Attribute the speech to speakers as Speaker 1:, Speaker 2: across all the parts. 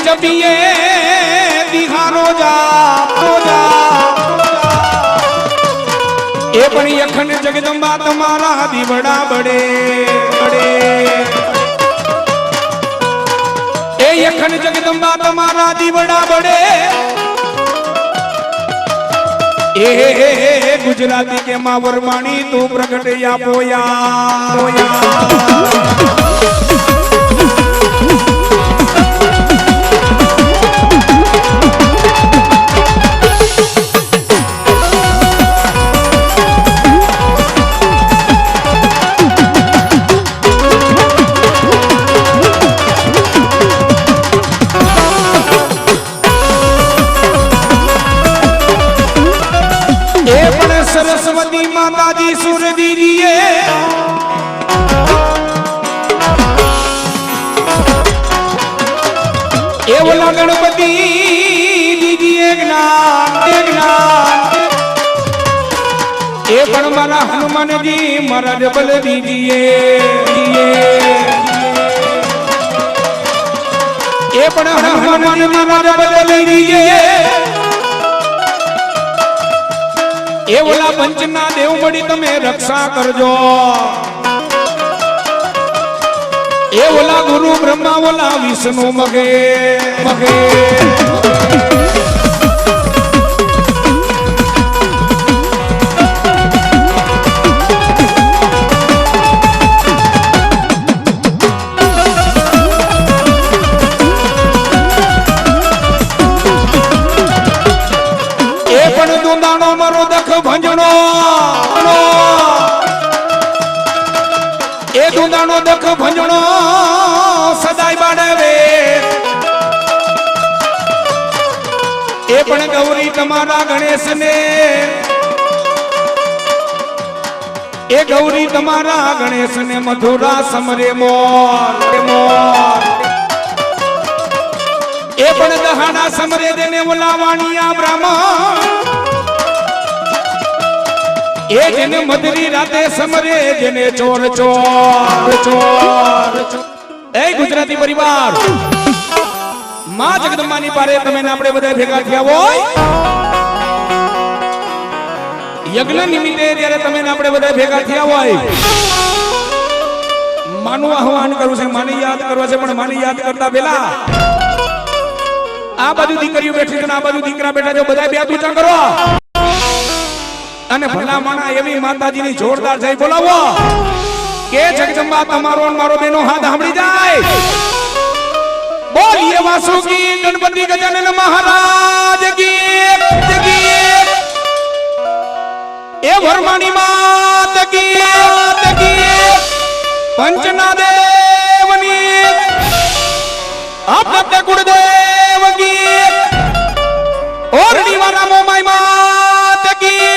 Speaker 1: जपिए दिहारो जा ए पण अखंड जगदंबा तुम्हारा दीवड़ा बड़े बड़े ए अखंड जगदंबा तुम्हारा दीवड़ा बड़े ए गुजराती के मावर माणी तू प्रगट या पोया पोया सरस्वती माता जी सुर दीजिए ये बोला गणपति दीजिए ज्ञान ये पण मारा हनुमान जी महाराज बल दीजिए ये पण हनुमान जी महाराज बल दीजिए ए ओला पंचना देव मड़ी तमे रक्षा करजो ए ओला गुरु ब्रह्मा ओला विष्णु मगे मगे ए पण दुंदाणो मारो दख भंजणो ए दुंदाणो दख भंजणो પણ ગૌરી તમારા ગણેશ ને એ ગૌરી તમારા ગણેશ ને મધુરા સમરે મોર એ પણ દહાડા સમરે દેને બોલાવાણિયા બ્રાહ્મણ એ જેને મધરી રાતે સમરે જેને ચોર ચોર ચોર એ ગુજરાતી પરિવાર માં જગદંબાની પારે તમે ને આપણે બધા ભેગા થયા હોય યજ્ઞ નિમિત્તે જ્યારે તમે ને આપણે બધા ભેગા થયા હોય માનું આહવાન કરવું છે માને યાદ કરવા છે પણ માને યાદ કરતા પહેલા આ બાજુ દીકરીઓ બેઠી છે આ બાજુ દીકરા બેઠા છે બધા બે ઊંચા કરો અને ભલા માણા એવી માતાજીની જોરદાર જય બોલાવો કે જગદંબા તમારો અને મારો બેનો હાથ સાંભળી જાય બોલીએ વાસુકી ગણપતિ ગજાનન મહારાજ કી એ વરમાણી માત કી પંચના દેવની આપતે ગુરુદેવ કી ઓરડી વાલા મોમાઈ માત કી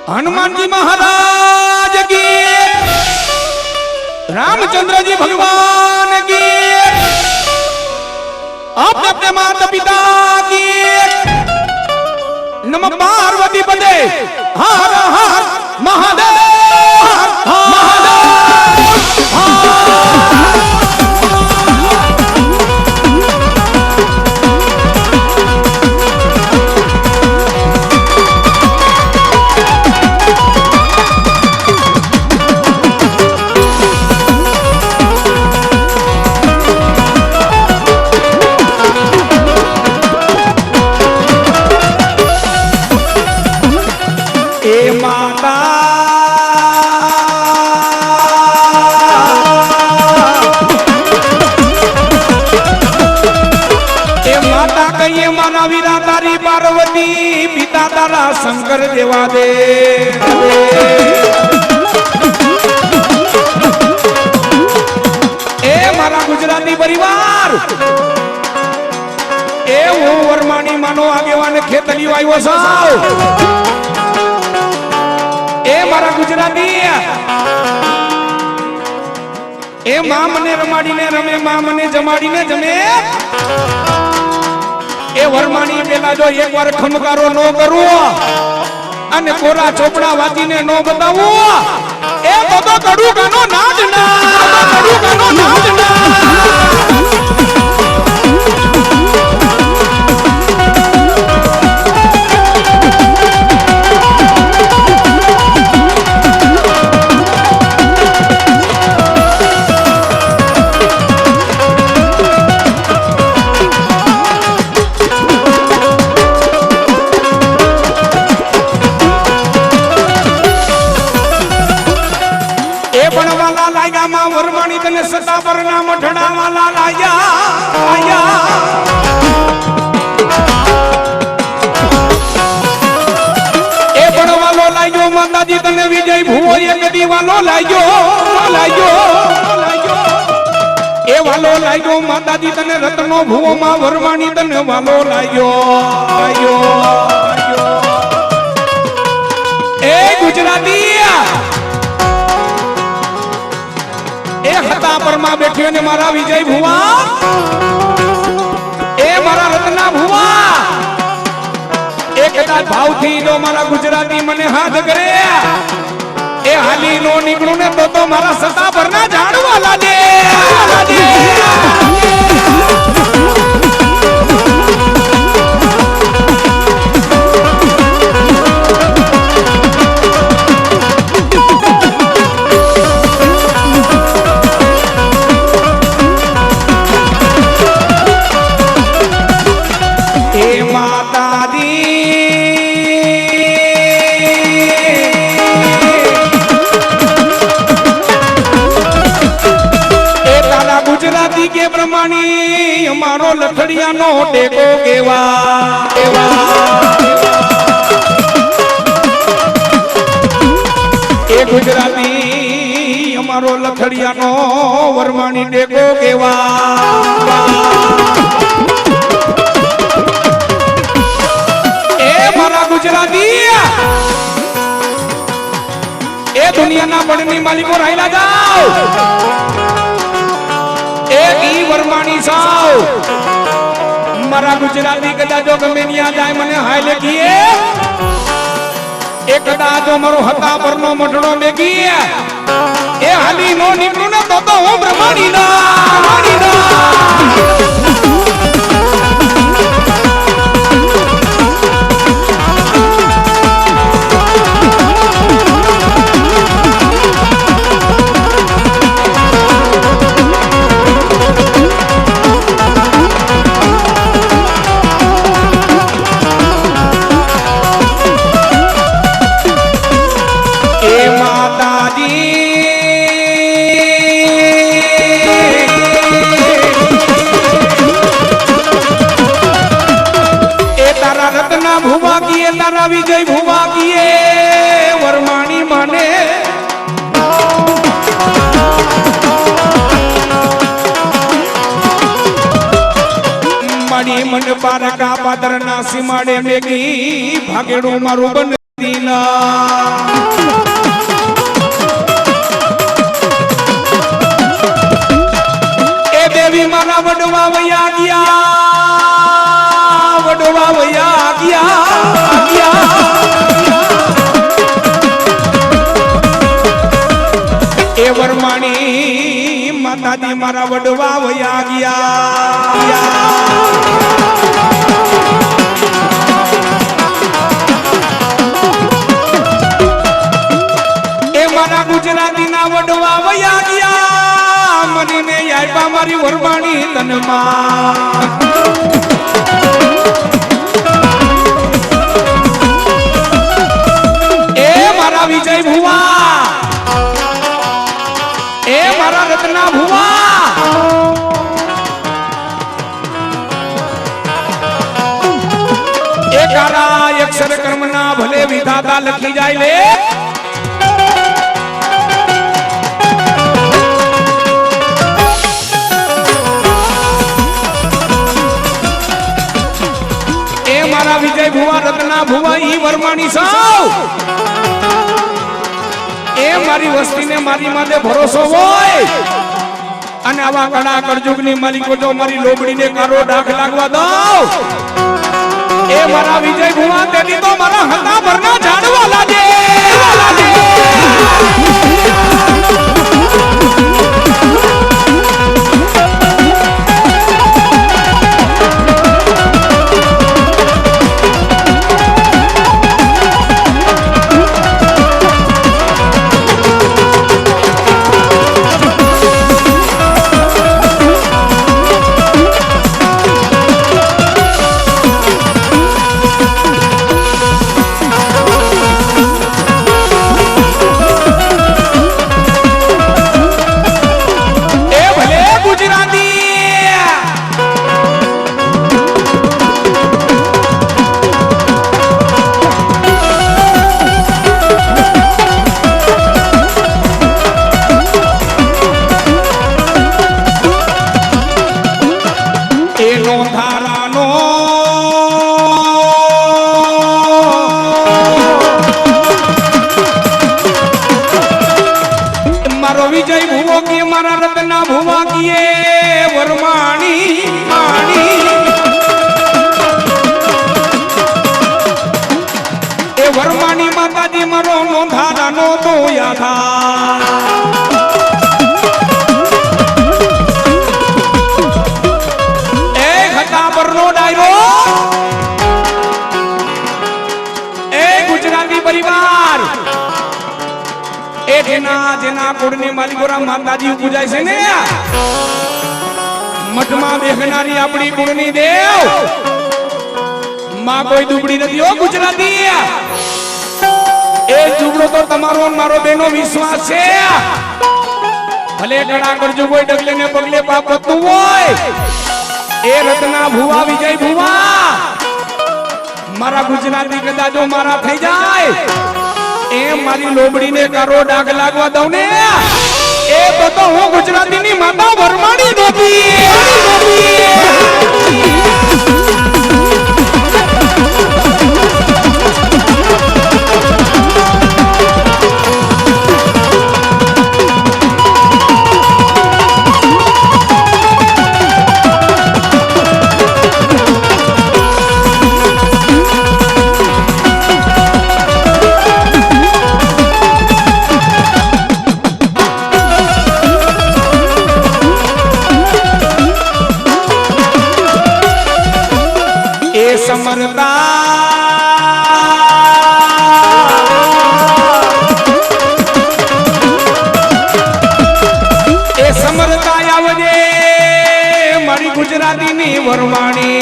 Speaker 1: હનુમાનજી મહારાજ કી रामचंद्र जी भगवान की अपने माता पिता की नमः पार्वती पदे हर हर महादेव पार्वती पिता तारा शंकर देवा दे ए मारा गुजराती परिवार ए वो वरमानी मानो आगेवान खेतली वायो साव ए मारा गुजराती ए मां मने रमाडी ने रमे मां मने जमाडी ने जमे ए वरमानी पेला जो एक बार खमकारो नो करू अने कोरा चोपड़ा वाती ने नो बतावू ए तो कड़ू गानो नाचना कड़ू गानो नाचना वरमानी तने सता पर ना मठड़ा वाला लाया आया ए पण वालो लायो माताजी तने विजय भुवो एक दी वालो लायो लायो लायो ए वालो लायो माताजी तने रत्नो भुवो मा वरमानी तने वालो लायो लायो ए गुजराती हता पर मां बैठियो ने मारा विजय भुवा ए मारा रत्ना भुवा एक दा भाव थी जो मारा गुजराती मने हाथ करे ए हाली नो निकलू ने तो मारा सता पर ना झाड़वा लादे के प्रमाणी हमारो लखड़िया नो टेको केवा ए गुजराती हमारो लखड़िया नो वरमानी टेको केवा દુનિયાના બળની માલિકો રાયલા જાઓ એક ઈ વરમાણી સાવ મારા ગુજરાતી કદાચ જો ગમે ન્યા જાય મને હાય લેખીએ એ કદાચ જો મારો હતા પરનો મઠડો મેગી એ હાલી નો નીકળું ને તો હું બ્રહ્માણી ના તારા વિજય ભુવા કીએ વરમાણી માને માડી મન પારકા પાદર ના સીમાડે મેગી ભાગેડું મારું બનતીના એ દેવી મારા વડવા વયા ગયા વડવા વયા ગયા એ વરમાણી માતાજી મારા વડવા વયા ગયા એ મારા ગુજરાતી ના વડવા વયા ગયા મને આપ્યા મારી વરમાણી તનમાં વિજય ભુવા એ મારા રત્ના ભુવા એ કારા અક્ષર કર્મના ભલે વિધાતા લખી જાય લે એ મારા વિજય ભુવા રત્ના ભુવા ઈ વરમાણી સાવ એ મારી વસ્તીને મારી માથે ભરોસો હોય અને આવા કડા કરજુગની માલિકો જો મારી લોબડીને કારો ડાખ લાગવા દો એ મારા વિજય ભુવા તેની તો મારા હતા ભરના જાડવા લાગે વિજય ભુવો કે મારા રત્ના ભુવા કીએ વરમાણી માણી એ વરમાણી માતાજી મારો નોંધારાનો તો યાથા એ ઘટા પરનો ડાયરો એ ગુજરાતી પરિવાર એ જેના કુળની માલિકોરા માતાજી પૂજાય છે ને મઠમાં બેહનારી આપણી કુળની દેવ માં કોઈ દુબળી નથી હો ગુજરાતી એ જુગડો તો તમારો મારો બેનો વિશ્વાસ છે ભલે કડા કરજો કોઈ ડગલે ને પગલે પાપ થતું હોય એ રત્ના ભુવા વિજય ભુવા મારા ગુજરાતી કદાચ જો મારા થઈ જાય એ મારી લોબડીને કારો ડાઘ લાગવા દઉં ને એ તો હું ગુજરાતીની માતા વરમાણી નોતી સમરતા એ સમરતા આવજે મારી ગુજરાતીની વરવાણી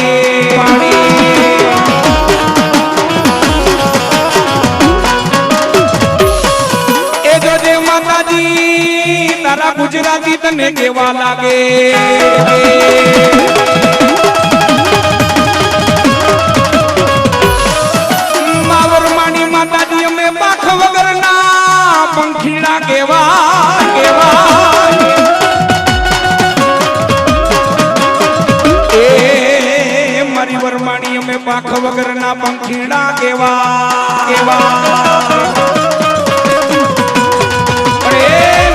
Speaker 1: એ જોજે માતાજી તારા ગુજરાતી તને કેવા લાગે માવરમાની માતાજી અમે પાખ વગરના પંખીડા કેવા કેવા એ મારી વરમાણી અમે પાખ વગરના પંખીડા કેવા કેવા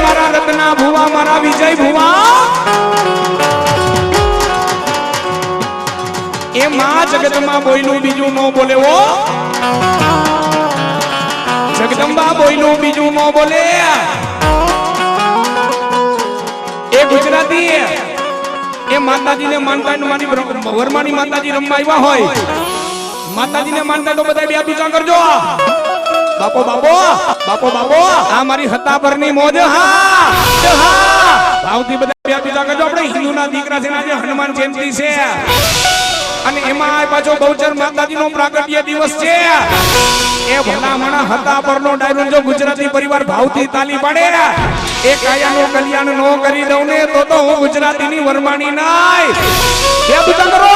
Speaker 1: મારા રત્ના ભુવા મારા વિજય ભુવા એ માં જગતમાં બોયલું બીજું નો બોલે ઓ જગદંબા બોયલું બીજું નો બોલે એ ગુજરાતી એ માતાજીને માનતા મારી વરમાની માતાજી રમવા આવ્યા હોય માતાજીને માનતા તો બધા બે પૂજા કરજો બાપો બાપો બાપો બાપો આ મારી હત્તા પરની મોજ હા હા ભાવથી બધા બે પૂજા કરજો આપણે હિન્દુના દીકરા છે આજે હનુમાન જયંતિ છે અને એમાં પાછો બહુચર માતાજીનો પ્રાગટ્ય દિવસ છે એ ભલામણા હતા પરનો ડાયરો જો ગુજરાતી પરિવાર ભાવથી તાલી પાડે એ કાયાનું કલ્યાણ નો કરી દઉં ને તો હું ગુજરાતીની વરમાણી નાય બે પૂજા કરો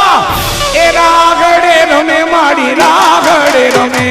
Speaker 1: એ રાગડે રમે માડી રાગડે રમે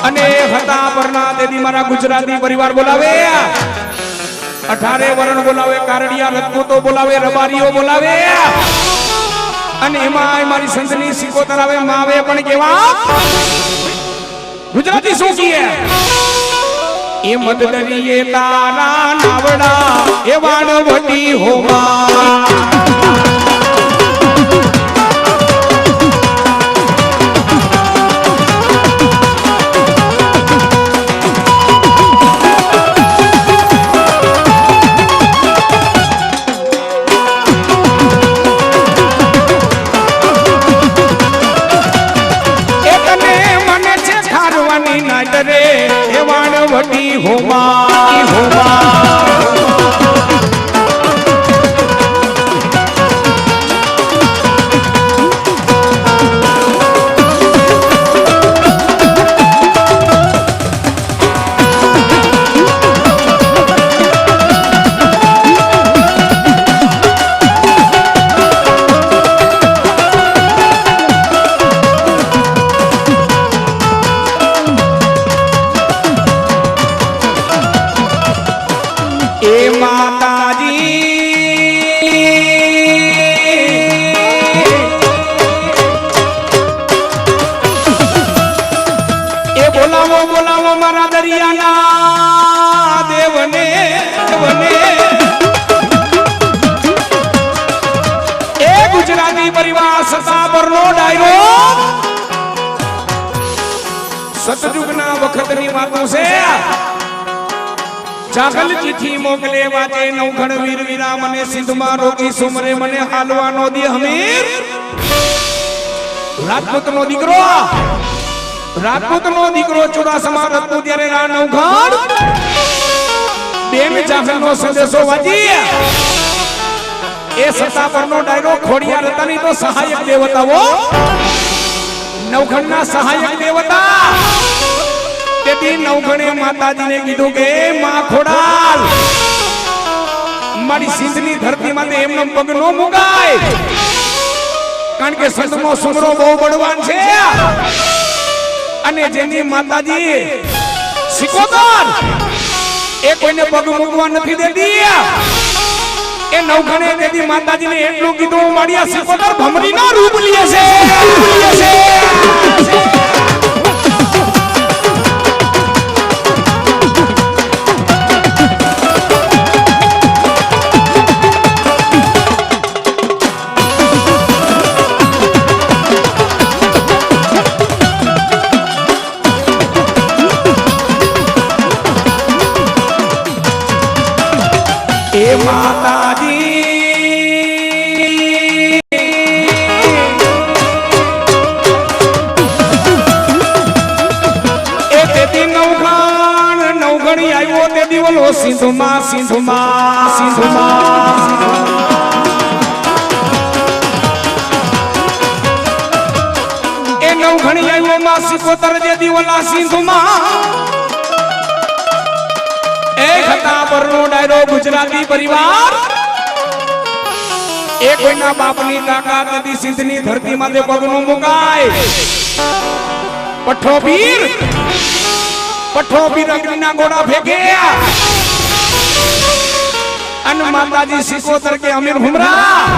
Speaker 1: અને હતા પરના દેદી મારા ગુજરાતી પરિવાર બોલાવે 18 વરણ બોલાવે કારડિયા રજપૂતો બોલાવે રબારીઓ બોલાવે અને એમાં મારી સંતની સિકોતર આવે માવે પણ કેવા ગુજરાતી શું કહે એ મદદરીએ તારા નાવડા એ વાણવટી હોવા હોમા હોમા પરનો ડાયરો સતયુગના વખતની વાતો છે ચાકલ ચીઠી મોકલે વાજે નવઘણ વીર વીરા મને સિંધમાં રોકી સુમરે મને હાલવાનો દી હમીર રાજપૂતનો દીકરો ચોરાસમા રત્તુ ત્યારે રા નવઘણ બેન ચાકલનો સંદેશો વાજી એ સત્તા પરનો ડાયરો ખોડિયાર રતાની તો સહાયક દેવતાઓ નવઘણના સહાયક દેવતા તેથી નવઘણે માતાજીને કીધું કે માં ખોડાલ મારી સિંધની ધરતીમાં એમનો પગ નો મુકાય કારણ કે સંતનો સુમરો બહુ બળવાન છે અને જેની માતાજી સિકોદર એ કોઈને પગ મૂકવા નથી દેતી એ નવઘણે તેથી માતાજીને એટલું કીધું મારી સિકોદર ભમરીના રૂપ લે છે એ માતાજી એ તેથી નવઘણી આવ્યો તે દિવલો સિંધુમાં એ નવઘણી આવ્યો માં સિકોતર જે દિવલા સિંધુમાં પરનો ડાયરો ગુજરાતી પરિવાર એ કોઈના બાપની તાકાત નથી સિંધની ધરતીમાં તે પગનો મુકાય પઠ્ઠો પીર અગ્નિના ગોળા ફેંકે અને માતાજી સિકોતર કે અમીર હુમરા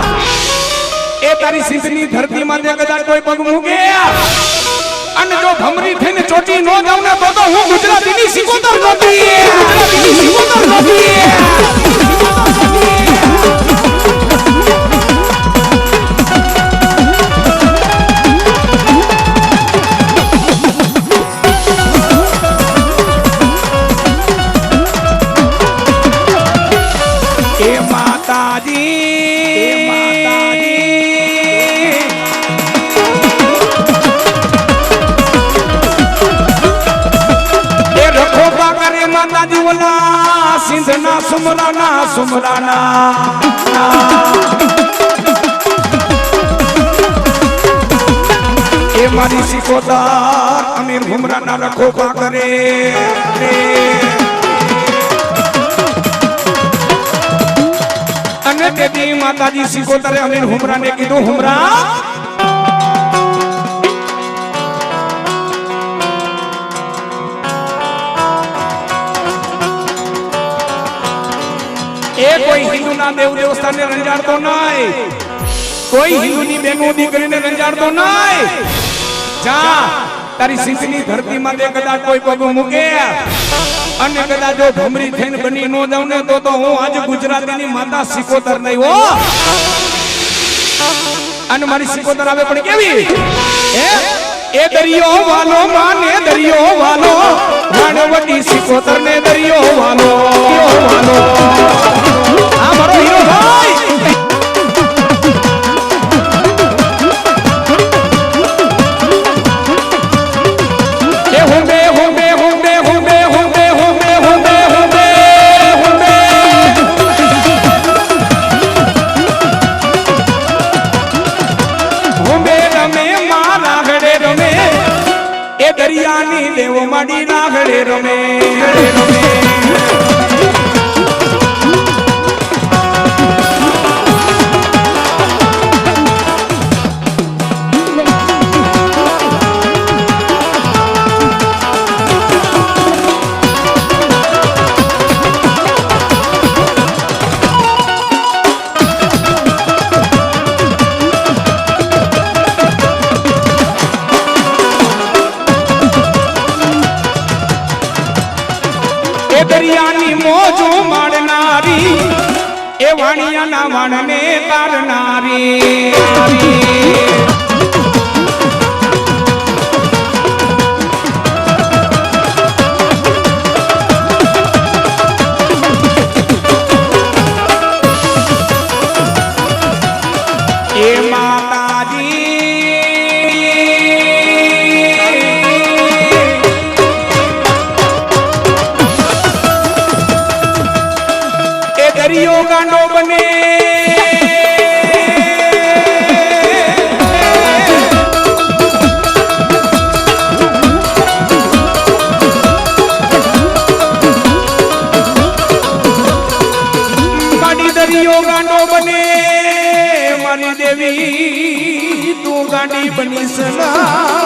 Speaker 1: એ તારી સિંધની ધરતીમાં તે કદાચ કોઈ પગ મૂકે અને જો ભમરી થઈને ચોટી નો જાવ ને તો હું ગુજરાતીની સિકોતર નથી એ માતાજી માતાજી ઓલા સિંધના સુમરાના એ મારી સિકોદર અમીર હુમરાના રખોપા કરે અને તેથી માતાજી સિકોદરે અમીર હુમરાને કીધું હુમરા કોઈ હિન્દુના દેવ દેવસ્થાનને રંજાડતો નહીં કોઈ હિન્દુની બેનો દીકરીને રંજાડતો નહીં જા તારી સિંધની ધરતીમાં તે કદાચ કોઈ પગ મૂકે અને કદાચ જો ભમરી થઈને બની નો જાવ ને તો હું આજે ગુજરાતીની માતા સિકોદર નહીં હો અને મારી સિકોદર આવે પણ કેવી એ દરિયો વાલો માને દરિયો વાલો વાણવટી સિકોદર ને દરિયો વાલો આ મારો હીરો ભાઈ એ હુંબે હુંબે હુંબે હુંબે હુંબે હુંબે હુંબે હુંબે હુંબે હુંબે રમે માં રાગડે રમે એ દરિયાની દેવો માડી રાગડે રમે દરિયાની મોજો માડનારી એ વાણિયાના વાણને તારનારી ગાંડો બને દરિયો ગાંડો બને મારી દેવી તું ગાંડી બની સલા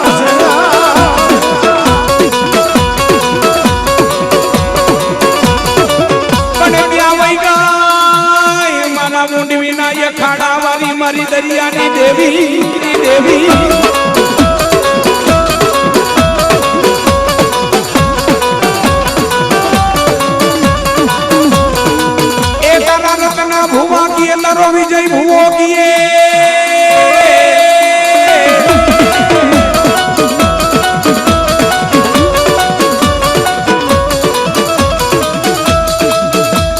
Speaker 1: પણ ત્યાં વઈ ગાય મારા મુંડવી ના એ ખાડા વાળી મારી દરિયાની દેવી ભુવા કિએ તારો વિજય ભુવો કિએ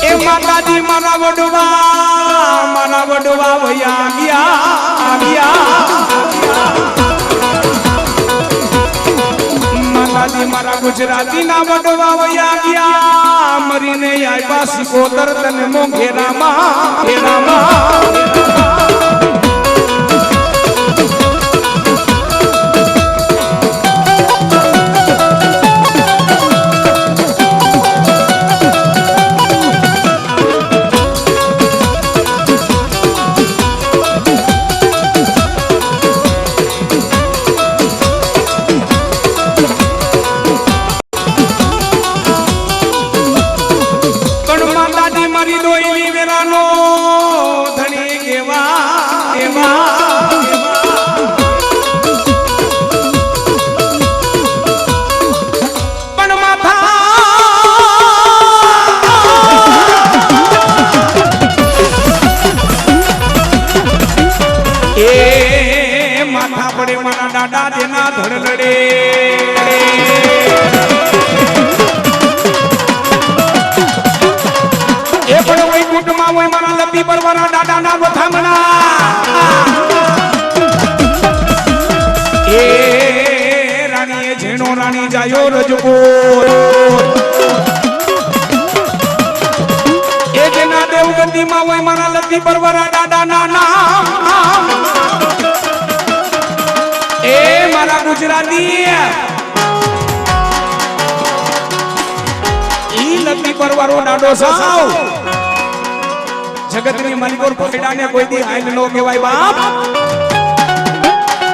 Speaker 1: એ માતાજી મારા વડવા ભૈયા ગયા માતાજી મારા ગુજરાતી ના વડવા ભૈયા ગયા મરીને આયા સિકોતર તને મોઘેરામાં દાદા જેના ધડ લડે એ પણ વૈકુંઠમાં હોય મારા લતી પરવાના દાદાના વથામણા એ રાણીએ જેનો રાણી જાયો રજપૂત એ જેના દેવગતિમાં હોય મારા લતી પરવાના દાદાના નામ એ મારા ગુજરાતી ઈ લતી પરવારો ડાડો સાવ જગતની મલિકોર ભાઈડાને કોઈ દી હાઈલ નો કહેવાય બાપ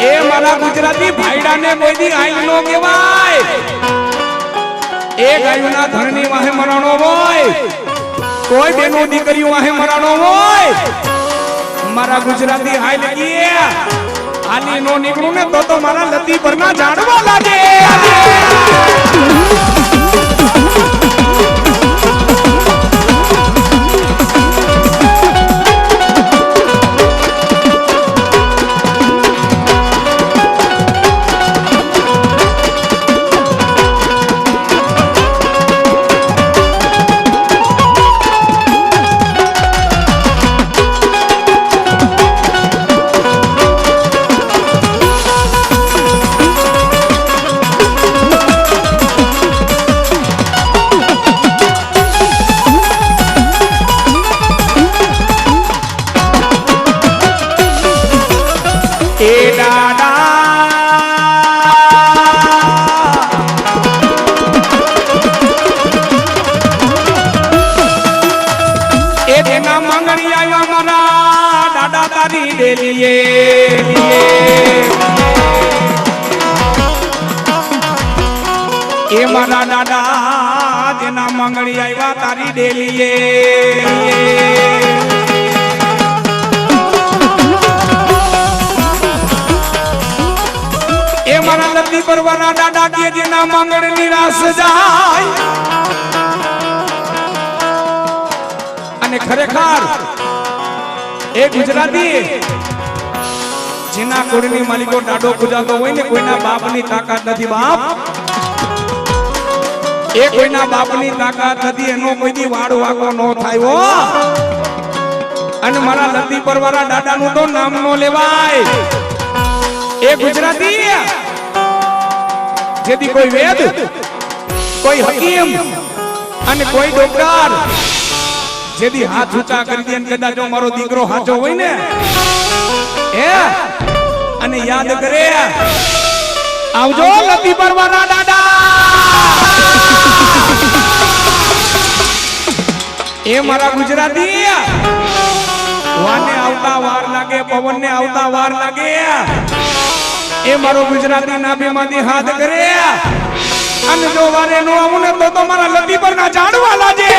Speaker 1: એ મારા ગુજરાતી ભાઈડાને કોઈ દી હાઈલ નો કહેવાય એ ગાયોના ધણની વાહે મરાણો હોય કોઈ બેનો દીકરીઓ વાહે મરાણો હોય મારા ગુજરાતી હાઈલ કીએ આની નો નીકળું ને તો મારા લતી પરના જાણવા લાગે એ મારા દાદા જેના મંગળી આવ્યા તારી ડેલીએ એ મારા લતી પરવાના દાદા કે જેના મંગળ નિરાશ જાય અને ખરેખર એ ગુજરાતી જેના કોડની માલિકો દાડો પૂજાતો હોય ને કોઈના બાપની તાકાત નથી બાપ એ કોઈના બાપની તાકાત નથી એનો કોઈ દી વાડ વાકો નો થાય હો અને મારા લતી પરવાળા દાદાનું તો નામ નો લેવાય એ ગુજરાતી જેથી કોઈ વેદ કોઈ હકીમ અને કોઈ ડોક્ટર જેદી હાથ ઊંચા કરી દે ને કદાચ જો મારો દીકરો સાચો હોય ને એ અને યાદ કરે આવજો લતી પરવાના દાદા એ મારા ગુજરાતી વાને આવતા વાર લાગે પવન ને આવતા વાર લાગે એ મારો ગુજરાતી નાભીમાંથી હાથ કરે અને જો વારે નો આવું ને તો મારા લતી પર ના જાણવા લાજે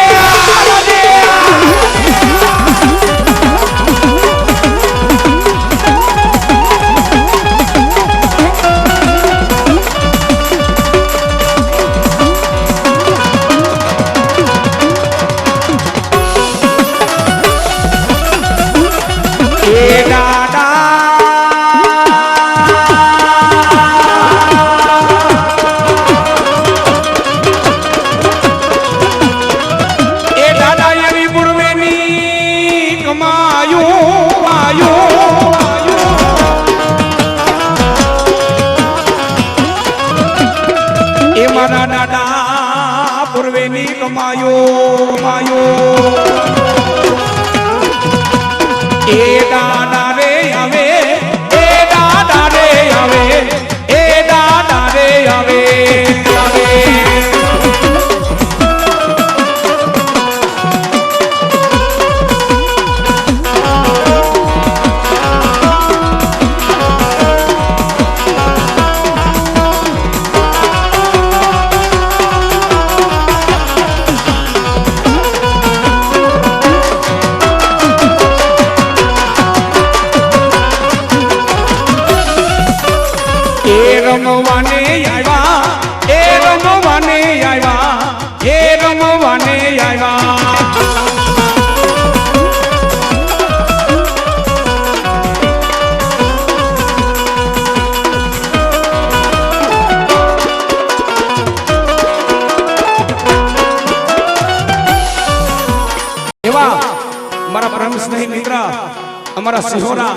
Speaker 1: અમારા સિહોરા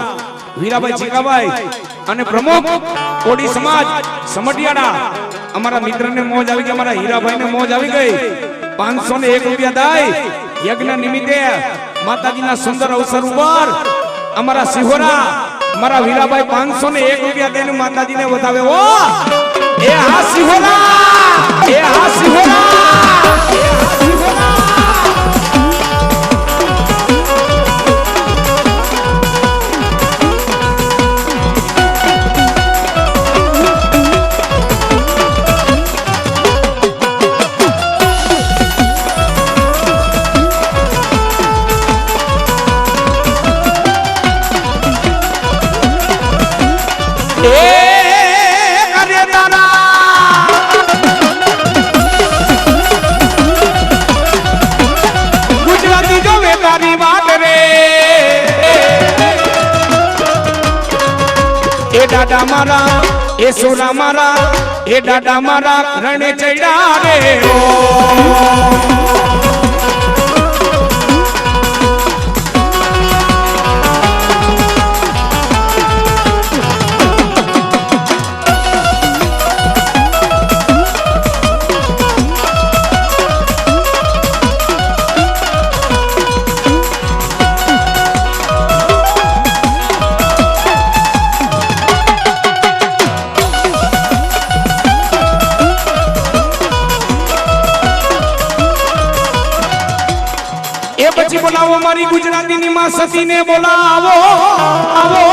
Speaker 1: વીરાભાઈ ચીકાભાઈ અને પ્રમુખ કોડી સમાજ સમઢિયાડા અમારા મિત્રને મોજ આવી ગઈ અમારા હીરાભાઈને મોજ આવી ગઈ 501 રૂપિયા દાય યજ્ઞ નિમિત્તે માતાજીના સુંદર અવસર ઉપર અમારા સિહોરા અમારા વીરાભાઈ 501 રૂપિયા દઈને માતાજીને વધાવે ઓ એ હા સિહોરા એ હા સિહોરા દાદા મારા એ સોના મારા એ દાદા મારા રણે ચડ્યા રે પછી બોલાવો મારી ગુજરાતીની માં સતીને બોલાવો આવો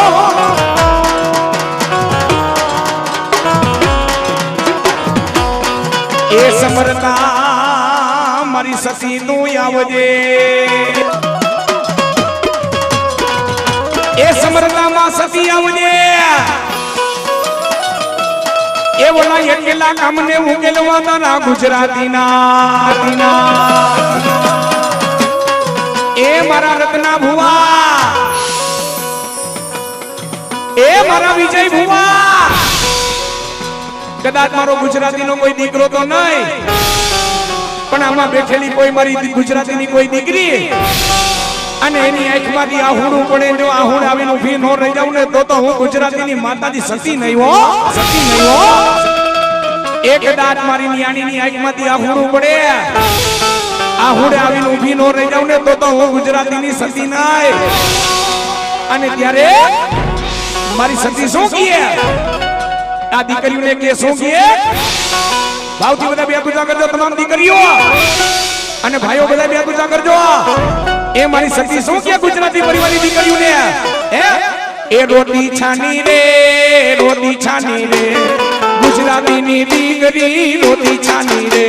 Speaker 1: એ સમરતા મારી સતી તું આવજે એ સમરતા માં સતી આવજે એ બોલા એકલા કામને ઉકેલવા તારા ગુજરાતીના એ મારા રત્ના ભુવા એ મારા વિજય ભુવા કદાચ મારો ગુજરાતીનો કોઈ દીકરો તો નહીં પણ આમાં બેઠેલી કોઈ મારી ગુજરાતીની કોઈ દીકરી અને એની આંખમાંથી આહુડું પડે જો આહુડ આવીને ઊભી ન રહી જાઉં ને તો હું ગુજરાતીની માતાજી સતી નહીં હો એ કદાચ મારી નિયાણીની આંખમાંથી આહુડું પડે આ હુડે આવીને ઊભી નો રહી જાઉં ને તો હું ગુજરાતીની સતી નાય. અને ત્યારે મારી સતી શું કીએ આ દીકરીઓને કે શું કીએ ભાવથી બધા બે પૂજા કરજો તમામ દીકરીઓ અને ભાઈઓ બધા બે પૂજા કરજો. એ મારી સતી શું કે ગુજરાતી પરિવારની દીકરીઓને હે એ રોટી છાની રે ગુજરાતીની દીકરી રોટી છાની રે.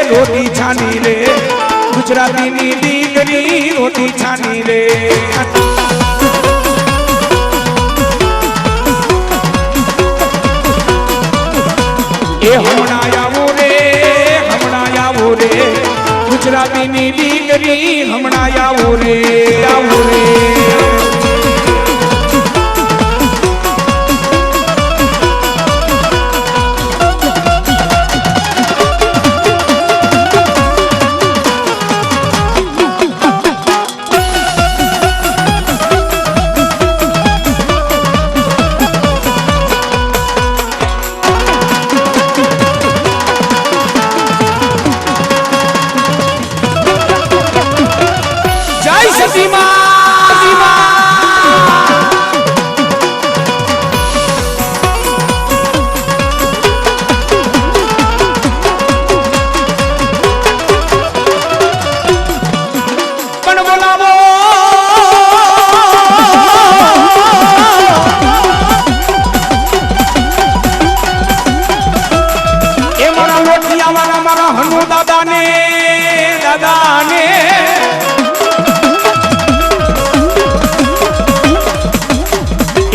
Speaker 1: રોટી છાની રે ગુજરાતીની દીકરી રોટી છાની રે. એ હમણાં આવો રે ગુજરાતીની દીકરી હમણાં આવો રે.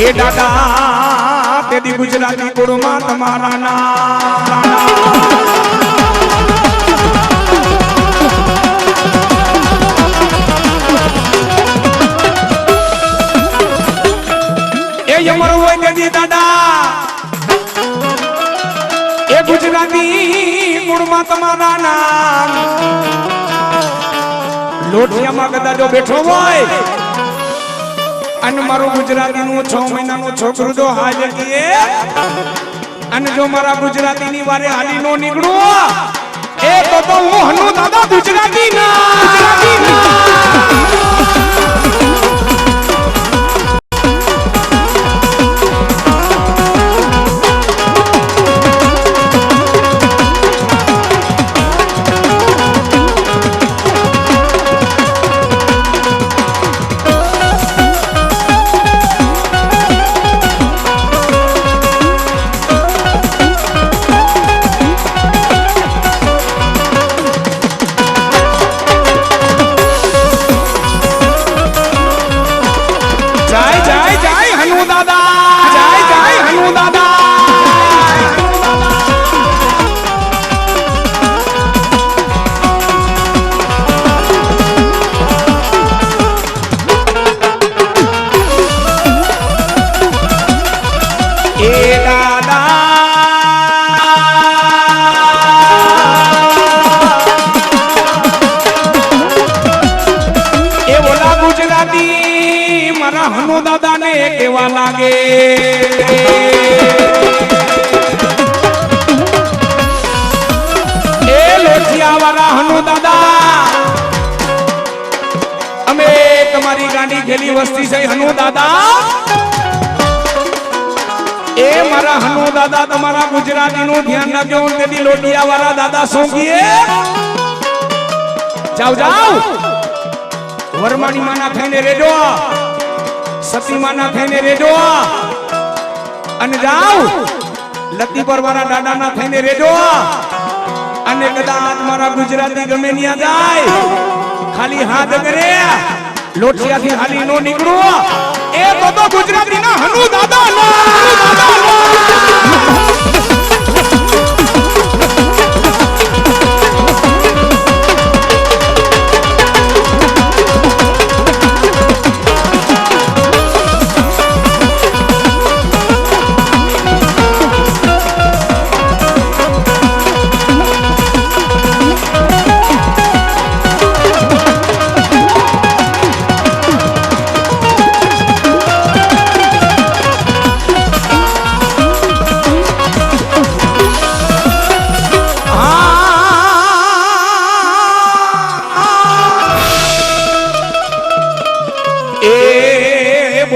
Speaker 1: એ દાદા તેદી ગુજરાતી કુળમાં તમારા નામ. એ યમર હોય તેદી દાદા એ ગુજરાતી કુળમાં તમારા નામ. લોટિયામાં કદાચ જો બેઠો હોય અને મારું ગુજરાતી નું 6 મહિનાનું છોકરું જો હાજર કીએ અને જો મારા ગુજરાતી ની વારે હાલી નો નીકળું એ તો હું હનુ દાદા ગુજરાતી ના. હનુ દાદા ને કેવા લાગે એ લોઠિયા વાળા હનુ દાદા અમે તમારી ગાડી ખેલી વસ્તી છે હનુ દાદા. એ મારા હનુ દાદા તમારા ગુજરાતી નું ધ્યાન રાખજો. તેથી લોટિયા વાળા દાદા શું કીએ જાવ વરમાની માના થઈને રેજો સતીમાના થઈને રેજો અને જાવ લતીપર વાળા દાદાના થઈને રેજો. અને કદાચ મારા ગુજરાતી ગમે ત્યાં જાય ખાલી હાથ કરે લોટિયાથી હાલી નો નીકળું એ તો ગુજરાતી ના હનુ દાદા ના.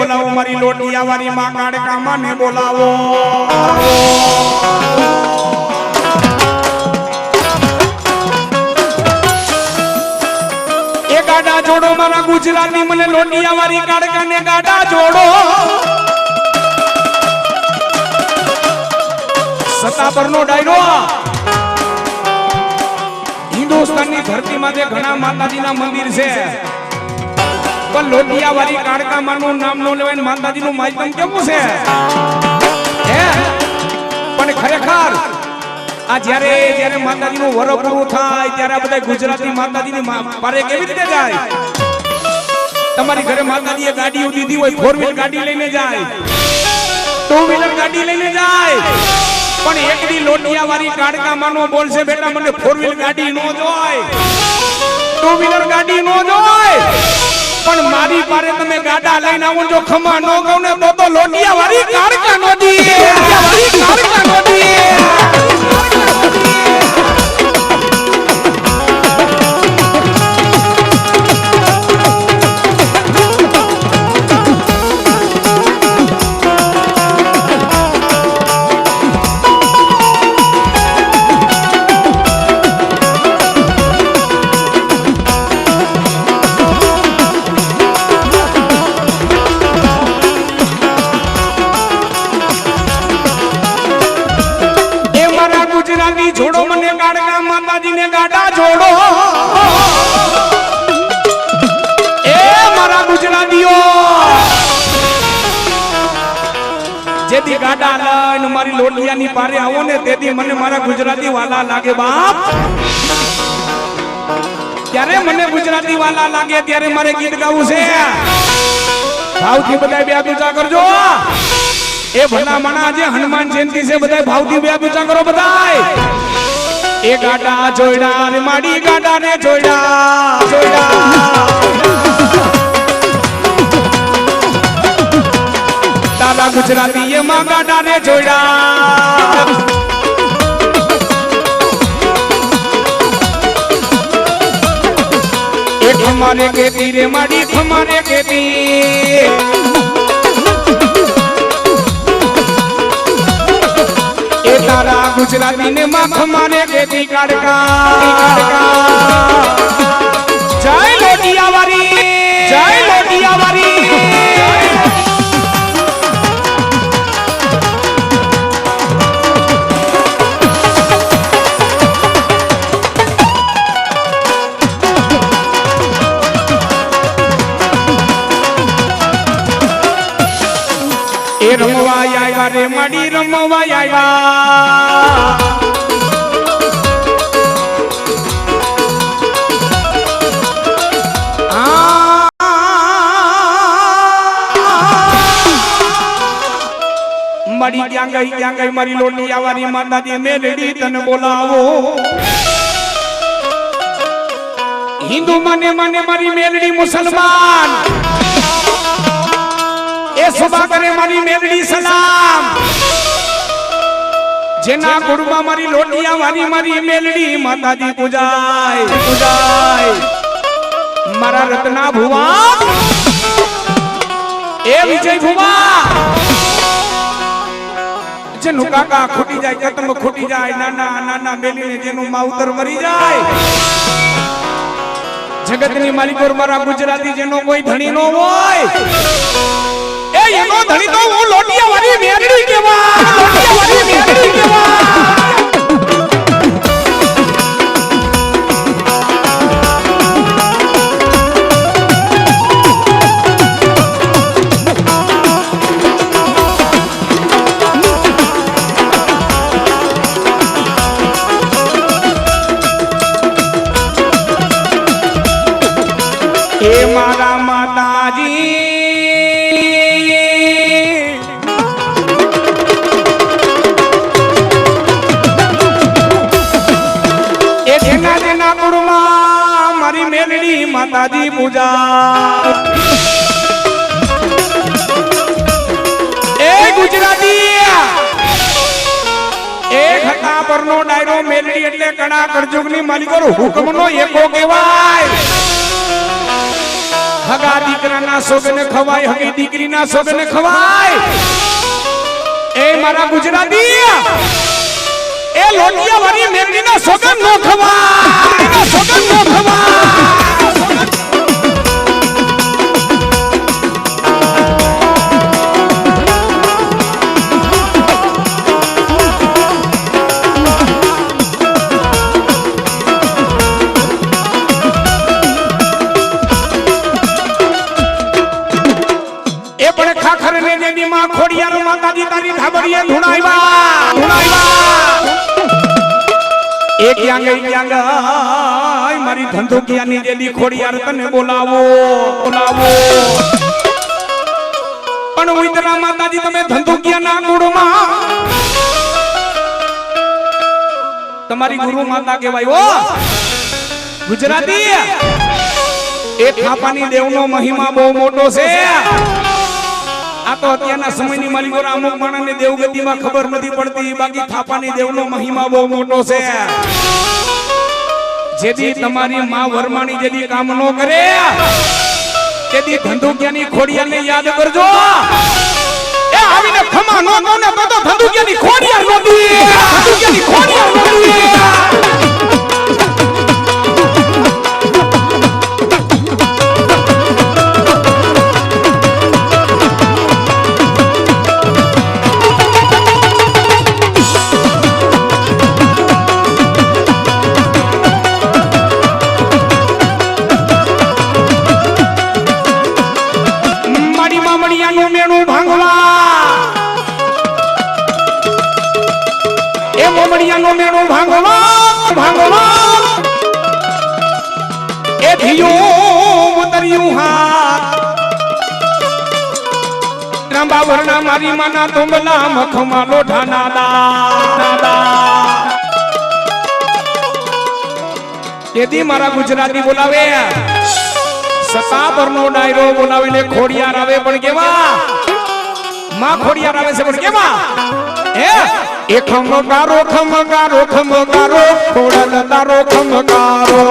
Speaker 1: બોલાવો મારી લોટિયા વાળી માં કાળકા માને બોલાવો એ ગાડા જોડો મારા ગુજરાતી મને લોટિયા વાળી કાળકા ને ગાડા જોડો સત્તાપરનો ડાયરો હિન્દુસ્તાનની ધરતીમાં જે ઘણા માતાજીના મંદિર છે પણ લોટિયા વાળી કાળકા માનું નામ નો લેવાય માતાજીનું માધ્યમ કેવું છે હે પણ ખરેખર આ જ્યારે માતાજીનું વર પૂરું થાય ત્યારે બધા ગુજરાતી માતાજીની પારે કેવી રીતે જાય તમારી ઘરે માતાજીએ ગાડીઓ દીધી હોય 4 વ્હીલ ગાડી લઈને જાય 2 વ્હીલર ગાડી લઈને જાય પણ એક દી લોટિયા વાળી કાળકા માનો બોલશે બેટા મને 4 વ્હીલ ગાડી નો જોય 2 વ્હીલર ગાડી નો જોય પણ મારી પારે તમે ગાડા લઈને આવો જો ખમા નો કહું ને તો લોટિયા વાળી કાળકા નો દી કાળકા નો દી જોડો મને કાળકા માતાજીને ગાડા જોડો એ મારા ગુજરાતીઓ જેથી ગાડા લઈને મારી લોટિયાની પારે આવો ને તેથી મને મારા ગુજરાતી વાલા લાગે બાપ ત્યારે મને ગુજરાતી વાલા લાગે ત્યારે મારે ગીત ગાવું છે ભાવથી બધા બે પૂજા કરજો એ ભલા મણા જે હનુમાન જયંતિ છે બધા ભાવથી બે પૂજા કરો બધાય એ ગાડા જોઈડા ને માડી ગાડા ને જોઈડા દાદા ગુજરાતી એમાં ગાડા ને જોઈડા એ ખમારે કેતી રે માડી ખમારે કેતી તારા ગુજરાતી ને માખ માને કેતી કાળકા જય લોટિયા વાળી એ રમવા આવ્યા રે માડી રમવા આવ્યા માડી ક્યાં ગઈ મારી લોટિયા વાળી માતાજી મેલડી તને બોલાવો હિન્દુ મને મારી મેલડી મુસલમાન એ સભા કરે મારી મેલડી સલામ જેના ગુરુમાં મારી લોટિયા વાળી મારી મેલડી માતાજી પૂજાય મારા રત્ના ભુવા એ વિજય ભુવા જેનું કાકા ખોટી જાય જતમ ખોટી જાય નાના બેલીને જેનું માવતર મરી જાય જગતની માલિકોર મારા ગુજરાતી જેનો કોઈ ધણી નો હોય એ એનો ધણી તો હું લોટિયા વાળી મેલડી કેવા એ મારા માતાજી એ જેના કુળમાં મારી મેલડી માતાજી પૂજા એ ગુજરાતી એક હતા પરનો ડાયરો મેલડી એટલે કણા કરજુગની માલિકો હુકમનો એકો કહેવાય હગા દીકરાના સોગને ખવાય હગી દીકરીના સોગને ખવાય એ મારા ગુજરાતી એ લોટિયા વાળી મેમરીના સોગન નો ખવાય સોગન નો ખવાય ખોડિયાર માતાજી તારી ધાબડીએ ધુણાવ્યા એક યાંગ મારી ધંધુકિયાની જેલી ખોડિયાર તને બોલાવો પણ ઉઈતરા માતાજી તમે ધંધુકિયાના ગુરુમાં તમારી ગુરુ માતા કહેવાય ઓ ગુજરાતી એ થાપાની દેવનો મહિમા બહુ મોટો છે આ તો અત્યારના સમયની માલિકોના અમુક માણસને દેવગતિમાં ખબર નથી પડતી બાકી થાપાની દેવનો મહિમા બહુ મોટો છે જેથી તમારી માં વર્માની જેથી કામ નો કરે તેથી ધંધુકિયાની ખોડિયારને યાદ કરજો એ આવીને ખમા નો કોને તો ધંધુકિયાની ખોડિયાર નોતી ધંધુકિયાની ખોડિયાર નોતી વરના મારી માના તોમલા મખમાં લોઢાના દાદા તેથી મારા ગુજરાતી બોલાવે સતાબરનો ડાયરો બોલાવીને ખોડિયાર આવે પણ કેવા માં ખોડિયાર આવે છે પણ કેવા હે એ ખમગારો ખમગારો ખમગારો ખોડલ તારો ખમગારો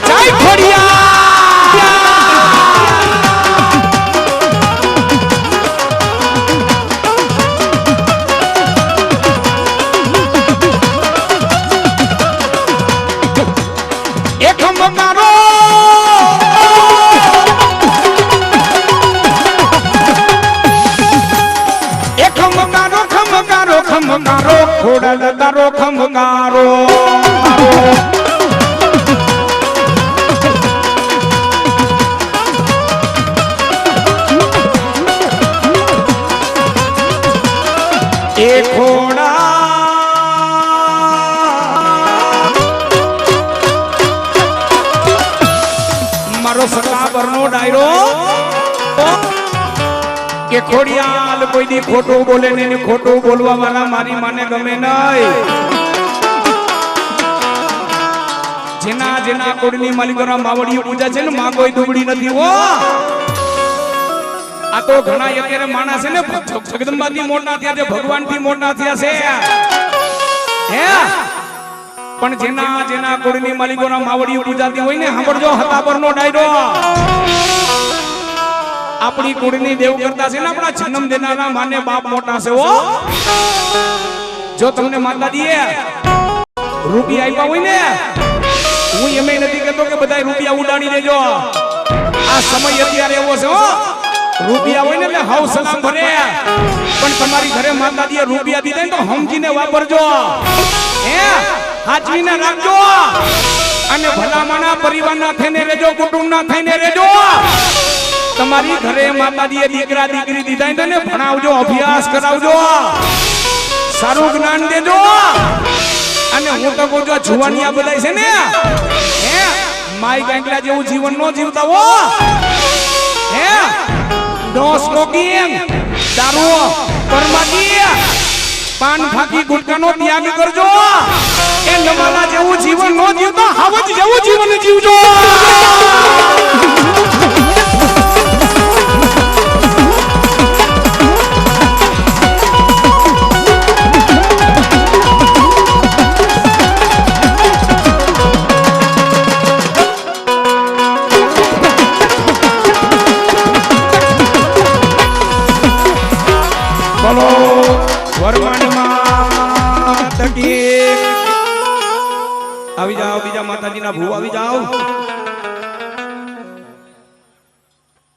Speaker 1: જય ખોડિયાર ખમગારો ખોડલ તારો ખમગારો એ ખોડા મારો સતાબરનો ડાયરો કે ખોડિયાલ કોઈ દી ખોટું બોલે ને ખોટું બોલવા વાળા મારી માને ગમે નહીં જેના જેના કોડની માલિકોના માવડીઓ પૂજા છે ને માં કોઈ દુબળી નથી હો આ તો ઘણા અત્યારે માણસ છે ને જગદંબાથી મોટા થયા છે ભગવાનથી મોટા થયા છે હે પણ જેના જેના કોડની માલિકોના માવડીઓ પૂજાતી હોય ને સાંભળજો હતાપરનો ડાયરો આપણી કુળની દેવ કરતા છે ને આપણા જન્મ દેનારા માને બાપ મોટા છે ઓ જો તમને માતાજીએ રૂપિયા આપ્યા હોય ને હું એમ નથી કહેતો કે બધા રૂપિયા ઉડાડી દેજો આ સમય અત્યારે એવો છે હો રૂપિયા હોય ને એટલે હાવ સલામ ભરે પણ તમારી ઘરે માતાજીએ રૂપિયા દીધા ને તો સમજીને વાપરજો હે હાચવીને રાખજો અને ભલામાના પરિવારના થઈને રહેજો કુટુંબના થઈને રહેજો તમારી ઘરે માતાજીએ દીકરા દીકરી દીધા ને ભણાવજો અભ્યાસ કરાવજો સારું જ્ઞાન દેજો અને હું તો કહું છું જુવાનિયા બધાય છે ને હે માઈ ગાંગલા જેવું જીવન નો જીવતા હો હે નો સ્મોકિંગ દારૂ પરમાજી પાન ફાકી ગુટકાનો ત્યાગ કરજો એ નમાલા જેવું જીવન નો જીવતા હાવજ જેવું જીવન જીવજો